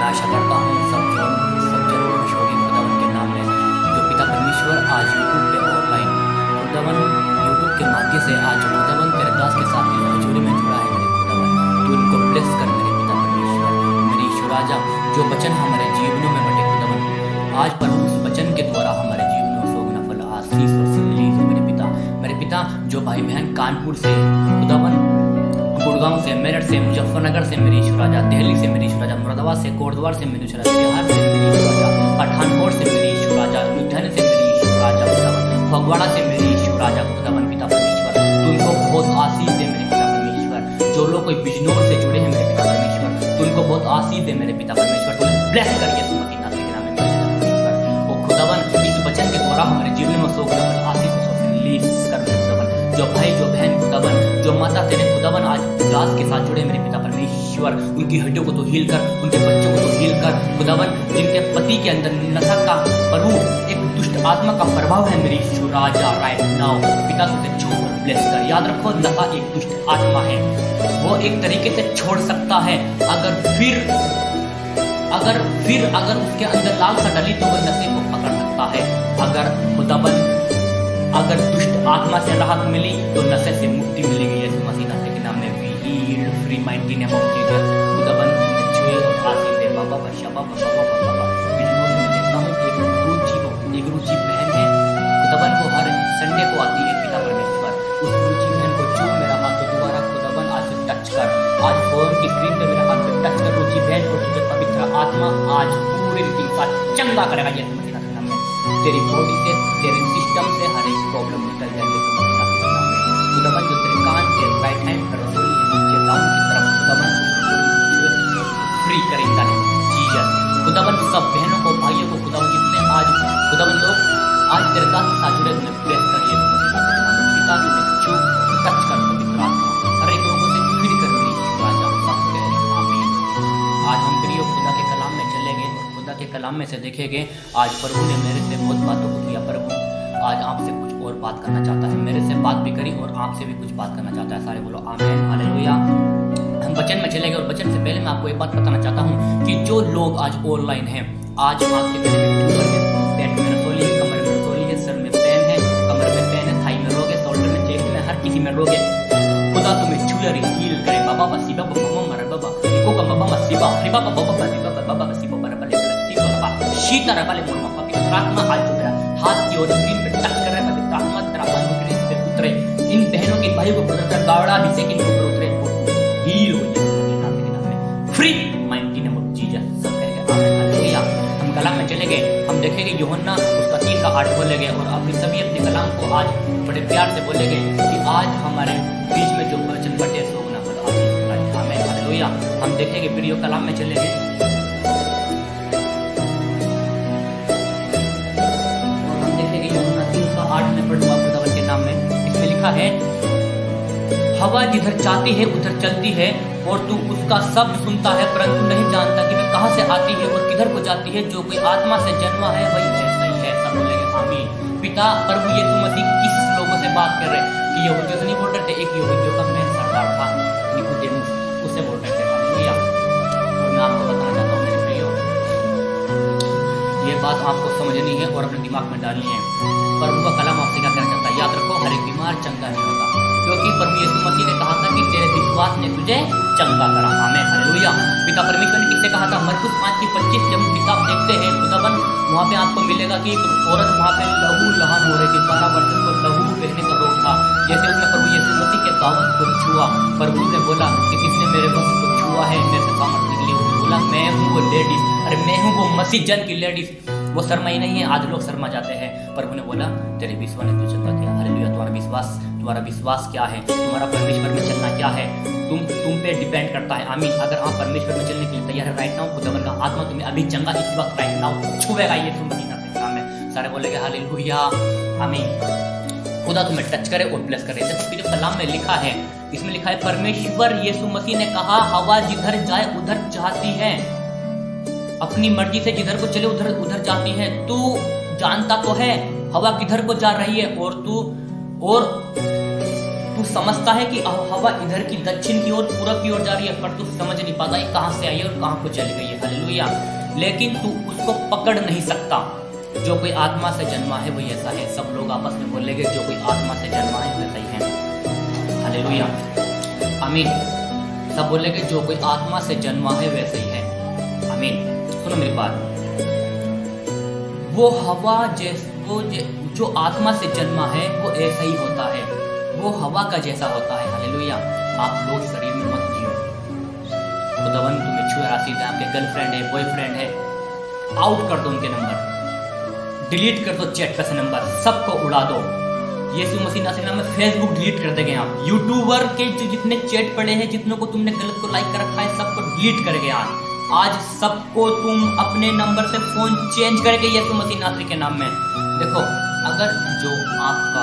आशा करता हूँ सब जरूर खुश होगी खुदावन के नाम में। जो पिता परमेश्वर आज यूट्यूब पे ऑनलाइन खुदावन यूट्यूब के माध्यम से आज खुदावन तेरे दास के साथ हजूरी में जुड़ा है मेरे खुदावन, तू इनको ब्लेस कर मेरे पिता परमेश्वर। मेरे ईश्वर राजा जो वचन हमारे जीवनों में बटे खुदावन, आज पर उस वचन के द्वारा हमारे जीवनों में सोगना फल आशीष और रिलीज हो मेरे पिता। जो भाई बहन कानपुर से खुदावन, गुड़गांव से, मेरठ से, मुजफ्फरनगर से मेरी ईश्वर राजा, दिल्ली से मेरी ईश्वर राजा, मुरादाबाद से, कोटद्वार से मेरी ईश्वर राजा, बिहार से मेरी ईश्वर राजा, पठानकोट से मेरी ईश्वर राजा, लुधियाना से मेरी ईश्वर राजा खुदावन, फगवाड़ा से मेरी ईश्वर राजा खुदावन पिता परमेश्वर, तू इनको बहुत आशीष दे मेरे पिता परमेश्वर। जो लोग कोई बिजनौर से जुड़े हैं मेरे पिता परमेश्वर, तू इनको बहुत आशीष दे मेरे पिता परमेश्वर, तू ब्लेस करिए सुमति नाथ के नाम में मेरे पिता परमेश्वर। वो खुदावन इस वचन के द्वारा हमारे जीवन में सोगना आशीष रिलीज कर मेरे खुदावन। जो भाई जो बहन खुदावन, जो माता तेरे खुदावन आज दास के साथ जुड़े मेरे पिता परमेश्वर, उनकी हड्डियों को तो हील कर, उनके बच्चों को तो हील कर खुदावन। जिनके पति के अंदर नशा का प्रभु एक दुष्ट आत्मा का प्रभाव है मेरी ईश्वर राजा राइट नाउ पिता तुझे छोड़ ब्लेस कर। याद रखो नशा एक दुष्ट आत्मा है, वो एक तरीके से छोड़ सकता है अगर उसके अंदर लालसा डली तो वो नशे को पकड़ सकता है। अगर दुष्ट आत्मा से राहत मिली तो नशे से मुक्ति मिलेगी। यीशु मसीह के नाम में वी हील्ड फ्री माइंडी नेम ऑफ जीसस। खुदावन छुए और आशीष दे बाबा बशबा बिजनौर से मैं देखता हूँ एक रुचि बहन है खुदावन, को हर संडे को आती है पिता परमेश्वर। उस रुचि बहन को छू मेरा हाथ तो दोबारा खुदावन आज टच कर, आज फोन की स्क्रीन पे मेरे हाथ पे टच कर रुचि बहन को, तुझे पवित्र आत्मा आज पूरी रीति के साथ चंगा करेगा। यीशु मसीह के नाम में तेरी बॉडी से, तेरे सिस्टम से हर एक प्रॉब्लम निकल जाएगी खुदावन। जो तेरे कान के राइट हैंड पर रसोई है नीचे डाउन की तरफ खुदावन फ्री करेगा जीसस। खुदावन सब बहनों को भाइयों को खुदावन जितने आज खुदावन लोग आज तेरे दास के साथ जुड़े उन्हें ब्लेस करिए पिता तुझे छू टच कर पवित्र आत्मा हर एक लोगों से फ्री कर मेरी राजा सब कह रहे आमीन। आज हम प्रिय खुदा के कलाम में चलेंगे और खुदा के कलाम में से देखेंगे आज प्रभु ने मेरे से बहुत बातों को किया। प्रभु आज आपसे कुछ और बात करना चाहता है, मेरे से बात भी करी और आपसे भी कुछ बात करना चाहता है। सारे बोलो आमीन हालेलुया। हम वचन में चलेंगे और वचन से पहले मैं आपको एक बात बताना चाहता हूँ कि जो लोग आज ऑनलाइन हैं, आज आपके पेट में रसोली है, कमर में रसोली है, सर में पेन है, कमर में पेन है, थाई में रोग है, शोल्डर में, चेस्ट में, हर किसी में रोग है। खुदा तुम्हें छुए हील करे बाबा बसीबा बाबा मर बाबा को का बाबा मसीबा रे बाबा बाबा मसीबा बाबा मसीबा पर बले सीबा बाबा शीता रे बले मोर बाबा पवित्र आत्मा आज जो मेरा हाथ की ओर स्क्रीन पे टच कर रहा है पवित्र आत्मा तेरा हाथ के पे उतरे, इन बहनों के भाइयों को पवित्र गावड़ा अभिषेक इनके ऊपर उतरे, हील हो जाए फ्री माइंडी नेम ऑफ जीसस सब कहेंगे आमीन हालेलुया। हम कलाम में चले गए, हम देखेंगे यूहन्ना उसका 3:8 बोलेंगे और अपनी सभी अपने कलाम को आज बड़े प्यार से बोलेंगे कि आज हमारे बीच में जो वचन बटे सोगना फल आमीन हालेलुया। हम देखेंगे प्रियो कलाम में चलेंगे और हम देखेंगे यूहन्ना 3:8 में पढ़ूंगा खुदावन के नाम में। इसमें लिखा है हवा जिधर चाहती है उधर चलती है और तू उसका शब्द सुनता है परंतु नहीं जानता कि वह कहां से आती है और किधर को जाती है। जो कोई आत्मा से जन्मा है वही ऐसा ही है। सब बोलेंगे आमीन। पिता प्रभु यीशु मसीह किस लोगों से बात कर रहे हैं कि यहूदियों से नहीं बोल रहे थे, एक यहूदियों का मेन सरदार था निकोदेमुस, उससे बोल रहे थे हालेलुया। और मैं आपको बताना चाहता हूँ मेरे प्रियो, ये बात आपको समझनी है और अपने दिमाग में डालनी है। प्रभु का कलाम आपसे क्या कहना चाहता है, याद रखो हर एक बीमार चंगा नहीं होता, क्योंकि प्रभु यीशु मसीह ने कहा था कि तेरे विश्वास ने तुझे चंगा करा आमीन हालेलुया। पिता परमेश्वर ने किससे कहा था, मरकुस 5:25 जब किताब देखते हैं खुदावन वहाँ पे आपको मिलेगा कि एक औरत वहाँ पे लहू लहान हो रही थी, 12 वर्ष को लहू बहने का रोग था। जैसे उसने प्रभु यीशु मसीह के दावत को छुआ, प्रभु ने बोला कि किसने मेरे वस्त्र को छुआ है, मेरे से सामर्थ निकली। उसने बोला मैं हूँ वो लेडीज, अरे मैं हूँ वो मसीह जन की लेडीज। वो शर्मा ही नहीं है, आज लोग शर्मा जाते हैं। प्रभु ने बोला तेरे विश्वास ने तुझे चंगा किया हालेलुया। तुम्हारा विश्वास क्या है, तुम्हारा परमेश्वर में चलना क्या है, तुम पे डिपेंड करता है आमीन। अगर आप परमेश्वर में चलने के लिए तैयार है राइट नाउ, खुदावन का आत्मा तुम्हें अभी चंगा इस वक्त राइट नाउ छुएगा यीशु मसीह के नाम में। सारे बोलेंगे हालेलुया आमीन। खुदा तुम्हें टच करे और ब्लेस करे। जैसे जो कलाम में लिखा है, इसमें लिखा है परमेश्वर यीशु मसीह ने कहा हवा जिधर जाए उधर जाती है, अपनी मर्जी से जिधर को चले उधर उधर जाती है। तू जानता तो है हवा किधर को जा रही है और तू तू समझता है कि हवा इधर की दक्षिण की ओर पूरब की ओर जा रही है, पर तू समझ नहीं पाता ये कहाँ से आई है और कहाँ को चली गई है। हालेलुया। लेकिन तू उसको पकड़ नहीं सकता। जो कोई आत्मा से जन्मा है वही ऐसा है। सब लोग आपस में बोलेंगे जो कोई आत्मा से जन्मा है वैसा ही है। हालेलुया, आमीन। सब बोलेंगे जो कोई आत्मा से जन्मा है वैसे ही है। आमीन। सुनो मेरी बात, वो हवा जो आत्मा से जन्मा है वो ऐसा ही होता है, वो हवा का जैसा होता है। हालेलुया। आप लोग शरीर में मत जियो। खुदावन तुम्हें छुए राशि है, आपके गर्लफ्रेंड है, बॉयफ्रेंड है, आउट कर दो उनके नंबर, डिलीट कर दो चैट का से नंबर, सबको उड़ा दो। यीशु मसीह नासरी नाम में फेसबुक डिलीट कर देंगे आप। यूट्यूबर के जो जितने चैट पड़े हैं, जितनों को तुमने गलत को लाइक कर रखा है, सबको डिलीट करेंगे आज सबको तुम अपने नंबर से फोन चेंज करके यीशु मसीह नासरी के नाम में। देखो, अगर जो आपका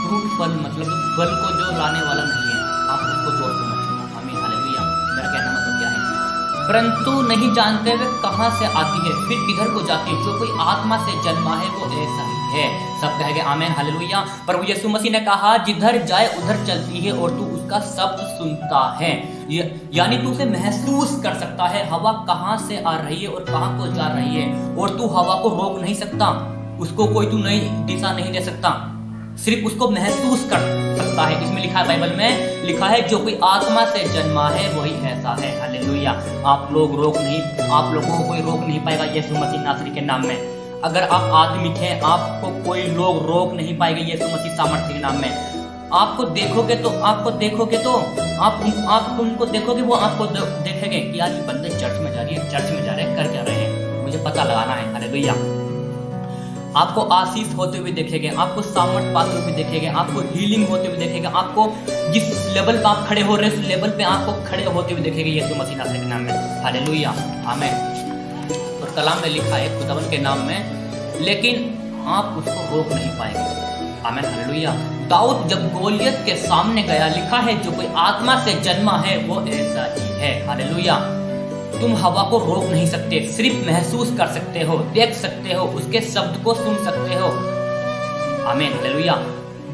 फ्रूट फल मतलब फल को जो लाने वाला नहीं है, आप उसको दोस्त मत लो। आमीन। हालेलुया। मेरा कहना मतलब क्या है, परंतु नहीं जानते हुए कहाँ से आती है फिर किधर को जाती है। जो कोई आत्मा से जन्मा है वो ऐसा ही है। सब कहेंगे आमीन। हालेलुया। प्रभु यीशु मसीह ने कहा जिधर जाए उधर चलती है और तू उसका शब्द सुनता है, यानी तू उसे महसूस कर सकता है हवा कहाँ से आ रही है और कहाँ को जा रही है, और तू हवा को रोक नहीं सकता, उसको कोई तू नई दिशा नहीं दे सकता, सिर्फ उसको महसूस कर सकता है। इसमें लिखा है, बाइबल में लिखा है जो कोई आत्मा से जन्मा है वही ऐसा है। हालेलुया। आप लोगों को कोई रोक नहीं पाएगा यीशु मसीह नासरी के नाम में। अगर आप आत्मिक हैं, आपको कोई लोग रोक नहीं पाएगा यीशु मसीह सामर्थ्य के नाम में। आपको देखोगे तो आप उनको देखोगे, वो आपको देखेंगे कि यार ये बंदे चर्च में जा रहे हैं, कर क्या रहे हैं, मुझे पता लगाना है। हालेलुया। आपको आशीष होते हुए देखेंगे, आपको सामर्थ पाते हुए देखेंगे, आपको हीलिंग होते हुए देखेंगे, आपको जिस लेवल पे आप खड़े हो रहे हैं उस लेवल पे आपको खड़े होते हुए देखेंगे यीशु मसीह नासरी के नाम में। हालेलुया, आमीन। और कलाम में लिखा है खुदावन के नाम में, लेकिन आप उसको रोक नहीं पाएंगे। आमीन। हालेलुया। दाऊद जब गोलियत के सामने गया, लिखा है जो कोई आत्मा से जन्मा है वो ऐसा ही है। हालेलुया। तुम हवा को रोक नहीं सकते, सिर्फ महसूस कर सकते हो, देख सकते हो, उसके शब्द को सुन सकते हो। आमीन। हालेलुया।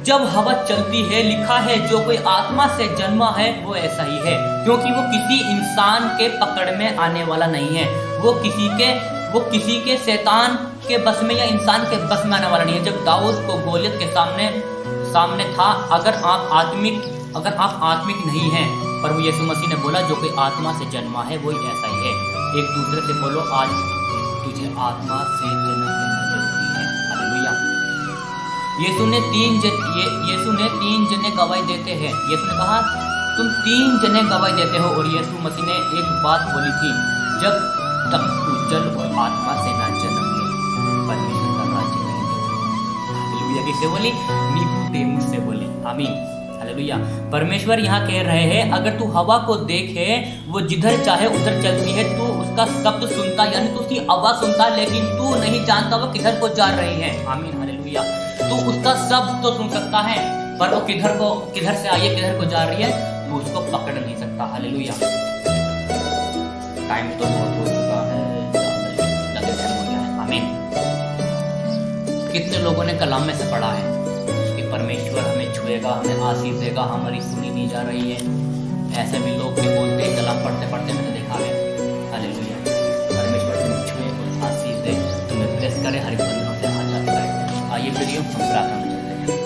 जब हवा चलती है, लिखा है जो कोई आत्मा से जन्मा है वो ऐसा ही है, क्योंकि वो किसी इंसान के पकड़ में आने वाला नहीं है, वो किसी के शैतान के बस में या इंसान के बस में आने वाला नहीं है। जब दाऊद को गोलियत के सामने था, अगर आप आत्मिक नहीं हैं, प्रभु यीशु मसीह ने बोला जो कोई आत्मा से जन्मा है वही ऐसा ही है। एक दूसरे से बोलो, आज तुझे आत्मा से जन्म लेना जरूरी है। हालेलुया। यीशु ने तीन जने गवाही देते हैं। यीशु ने कहा तुम 3 जने गवाही देते हो, और यीशु मसीह ने एक बात बोली थी, जब तक तू जल और आत्मा से ना जन्म ले परमेश्वर का राज्य नहीं देगा। हालेलुया। किससे बोली? निकोदेमुस से बोली। आमीन। हालेलुया। परमेश्वर यहाँ कह रहे हैं अगर तू हवा को देखे, वो जिधर चाहे उधर चलती है, तू उसका शब्द सुनता, यानी तू उसकी आवाज सुनता, लेकिन तू नहीं जानता वो किधर को जा रही है। आमीन। हालेलुया। तू उसका शब्द तो सुन सकता है, पर वो किधर से आई है, किधर को जा रही है, तू उसको पकड़ नहीं सकता। हालेलुया। टाइम तो बहुत हो चुका है, आमीन। कितने लोगों ने कलाम में से पढ़ा है कि परमेश्वर हमें छुएगा, हमें आशीष देगा, हमारी सुनी नहीं जा रही है। ऐसे भी लोग भी बोलते हैं, कलाम पढ़ते पढ़ते मैंने देखा है। हालेलुया। परमेश्वर तुम्हें छुए और आशीष दे, तुम्हें ब्लेस करे, हर एक बंधनों से आजाद करे। आइए फिर हम प्रार्थना में चलते हैं।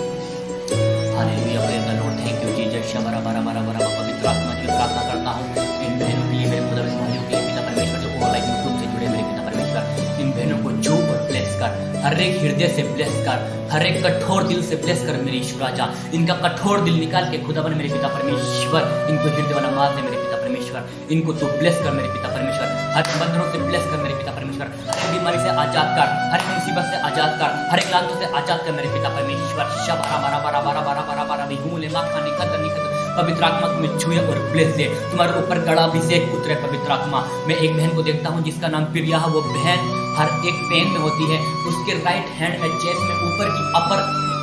Hallelujah. Praise the Lord. Thank you Jesus. शबरा बरा बरा बरा पवित्र आत्मा की प्रार्थना करता हूँ इन बहनों के लिए, मेरे खुदा भाइयों के लिए, पिता परमेश्वर जो ऑनलाइन यूट्यूब से जुड़े मेरे पिता परमेश्वर, इन बहनों को छू और ब्लेस कर, हर एक हृदय से ब्लेस कर, हर एक कठोर दिल से ब्लेस कर मेरे ईश्वर राजा। इनका कठोर दिल निकाल के खुदावन मेरे पिता परमेश्वर, इनको हृदय वाला मार दे मेरे पिता परमेश्वर, इनको तू ब्लेस कर मेरे पिता परमेश्वर, हर बंधनों से ब्लेस कर मेरे पिता परमेश्वर, हर एक बीमारी से आजाद कर, हर एक मुसीबत से आजाद कर, हर एक लांछन से आजाद कर मेरे पिता परमेश्वर। शबरा बरा बरा बरा बरा बरा बरा बिहुले माखा निखत निखत। पवित्र आत्मा तुम्हें छुए और ब्लेस दे, तुम्हारे ऊपर गड़ा अभिषेक उतरे पवित्र आत्मा। मैं एक बहन को देखता हूँ जिसका नाम प्रिया है। वो बहन हर एक पेन में होती है, उसके राइट हैंड में चेस्ट में ऊपर की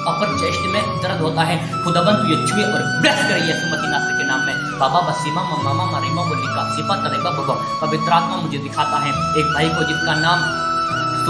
अपर चेस्ट में दर्द होता है। खुदावन तू ये छुए और ब्लेस करे यीशु मसीह नासरी के नाम में। बाबा बसीमा मामा मारिमा बोलिका सिपा तलेबा बाबा। पवित्र आत्मा मुझे दिखाता है एक भाई को जिसका नाम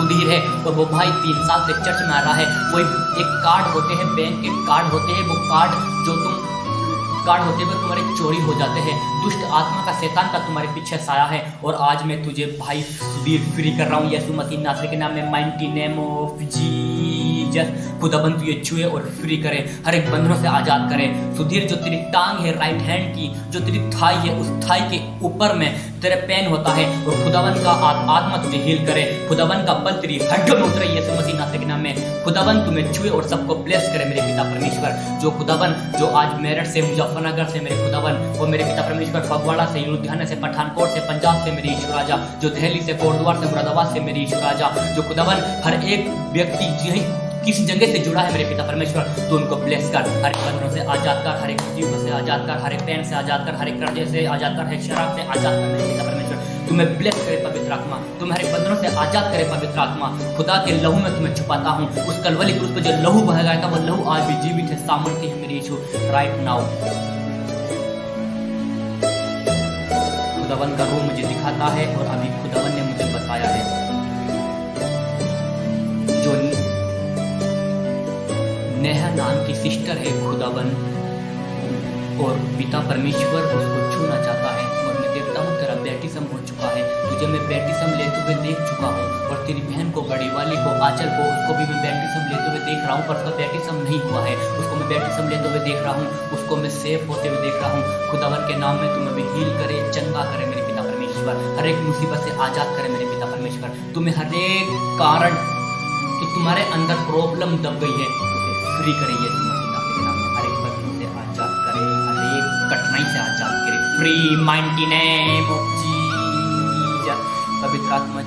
सुधीर है और वो भाई 3 साल से चर्च में आ रहा है। वही एक कार्ड होते हैं, बैंक के कार्ड होते हैं, वो कार्ड होते हुए तुम्हारे चोरी हो जाते हैं। दुष्ट आत्मा का, शैतान का तुम्हारे पीछे साया है। और आज मैं तुझे भाई सुधीर फ्री कर रहा हूँ यीशु मसीह नासरी के नाम में, माइटी नेम ऑफ जीसस। खुदाबंद तुझे छुए और फ्री करे, हर एक बंधनों से आजाद करे। सुधीर, जो तेरी टांग है राइट हैंड की, जो तेरी थाई है, उस थाई के ऊपर में तेरे पेन होता है, और खुदाबंद का आत्मा तुझे हील करे। खुदाबंद का बल तेरी हड्डियों में उतरे यीशु मसीह नासरी के नाम में। खुदाबंद तुम्हें छुए और सबको ब्लेस करे मेरे पिता परमेश्वर। जो खुदाबंद, जो आज मेरठ से, मुजफ्फरनगर से मेरे खुदाबंद, और मेरे पिता परमेश्वर फगवाड़ा से, लुधियाना से, पठानकोट से, पंजाब से मेरे यीशु राजा, जो दिल्ली से, कोटद्वार से, मुरादाबाद से मेरे यीशु राजा, जो खुदाबंद हर एक व्यक्ति किसी जगह से जुड़ा है मेरे पिता परमेश्वर, तो उनको ब्लेस कर, हर एक बंधनों से आजाद कर, हर एक जीव से आजाद कर, हर एक पेन से आजाद कर, हर एक कर्जे से आजाद कर, हर एक शराब से आजाद कर मेरे पिता परमेश्वर। तुम्हें ब्लेस करे पवित्र आत्मा, तुम्हें हर एक बंधनों से आजाद करे पवित्र आत्मा। खुदा के लहू में तुम्हें छुपाता हूँ। उस कलवली क्रूस पे जो लहू बह गया था, वो लहू आज भी जीवित है, सामर्थ्य है मेरे यीशु राइट नाउ। खुदावन का रूह मुझे दिखाता है, और अभी खुदावन ने मुझे बताया है, जो नेहा नाम की सिस्टर है खुदावन, और पिता परमेश्वर उसको छूना चाहता है। और मैं देखता हूँ तेरा बैप्टिज्म हो चुका है, तुझे मैं बैप्टिज्म लेते हुए देख चुका हूँ। और तेरी बहन को, बड़ी वाली को, आंचल को, उसको भी मैं बैप्टिज्म लेते हुए देख रहा हूँ, पर उसका बैप्टिज्म नहीं हुआ है। उसको मैं बैप्टिज्म लेते हुए देख रहा हूँ, उसको मैं सेफ होते हुए देख रहा हूँ। खुदावन के नाम में तुम्हें भी हील करे, चंगा करे मेरे पिता परमेश्वर, हर एक मुसीबत से आजाद करे मेरे पिता परमेश्वर। तुम्हें हर एक कारण जो तुम्हारे अंदर प्रॉब्लम दब गई है, फ्री करे यीशु मसीह के नाम में, हर एक बंधन से आजाद करे, हर एक कठिनाई से आजाद करे। Free mighty name of Jesus. पवित्र आत्मा